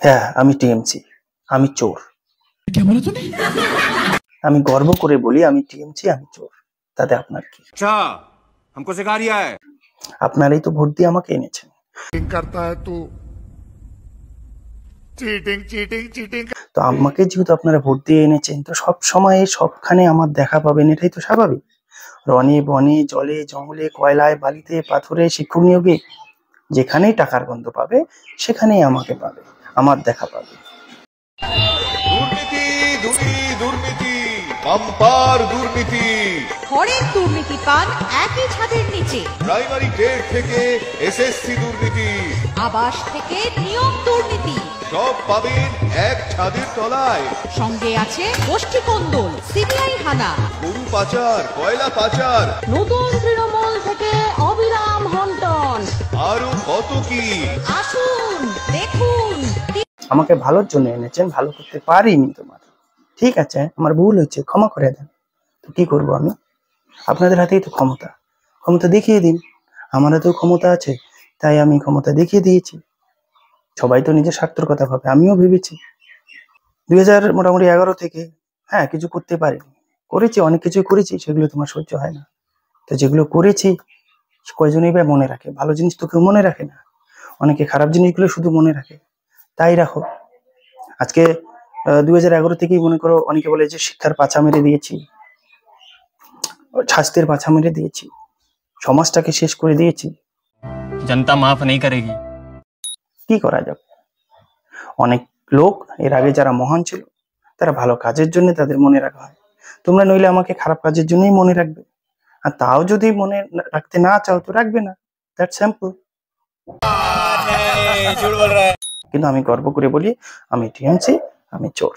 হ্যাঁ, আমি টিএমসি, আমি চোর। আমি গর্ব করে বলি আমি টিএমসি, আমি চোর। তাতে আপনার কি? अच्छा हमको सिखा रिया है। আপনারাই তো ভোট দিয়ে আমাকে এনেছেন। करता है तू चीटिंग चीटिंग चीटिंग। তো আমাকে যেহেতু আপনারা ভোট দিয়ে এনেছেন, তো সব সময় সবখানে আমার দেখা পাবেন, এটাই তো স্বাভাবিক। রনে বনে, জলে জঙ্গলে, কয়লায়, বালিতে, পাথরে, শিক্ষক নিয়োগে যেখানেই টাকার গন্ধ পাবে সেখানেই আমাকে পাবে, আমার দেখা পাবে। দুর্নীতি দুর্নীতি বাম্পার দুর্নীতি, হরেক দুর্নীতি পান একই ছাদের নিচে। প্রাইমারি টেট থেকে এসএসসি দুর্নীতি, আবাস থেকে নিয়োগ দুর্নীতি, সব পাবেন এক ছাদের তলায়। সঙ্গে আছে গোষ্ঠী কোন্দল, সিবিআই হানা, গরু পাচার, কয়লা পাচার, নতুন তৃণমূল থেকে অবিরাম হন্টন, আরো কত কি। আসুন দেখুন। আমাকে ভালোর জন্য এনেছেন, ভালো করতে পারিনি তোমার, ঠিক আছে, আমার ভুল হয়েছে, ক্ষমা করে দেন। তো কি করবো আমি? আপনাদের হাতেই তো ক্ষমতা, ক্ষমতা দেখিয়ে দিন। আমার হাতেও ক্ষমতা আছে, তাই আমি ক্ষমতা দেখিয়ে দিয়েছি। সবাই তো নিজের স্বার্থের কথা ভাবে, আমিও ভেবেছি। 2011 থেকে হ্যাঁ কিছু করতে পারিনি, করেছি, অনেক কিছুই করেছি, সেগুলো তোমার সহ্য হয় না। তো যেগুলো করেছি কয়জনই বা মনে রাখে? ভালো জিনিস তো কেউ মনে রাখে না, অনেকে খারাপ জিনিসগুলো শুধু মনে রাখে। তাই রাখো। আজকে 2011 থেকেই মনে করো অনেকে বলে যে শিক্ষার পাছা মেরে দিয়েছি, স্বাস্থ্যের পাছা মেরে দিয়েছি, সমাজটাকে শেষ করে দিয়েছি। जनता माफ नहीं करेगी। কি করা যাবে? অনেক লোক এর আগে যারা মহান ছিল তারা ভালো কাজের জন্য তাদের মনে রাখা হয়। তোমরা নইলে আমাকে খারাপ কাজের জন্যই মনে রাখবে, আর তাও যদি মনে রাখতে না চাও তো রাখবে না, দ্যাটস সিম্পল। কিন্তু আমি গর্ব করে বলি আমি টিএমসি, আমি চোর।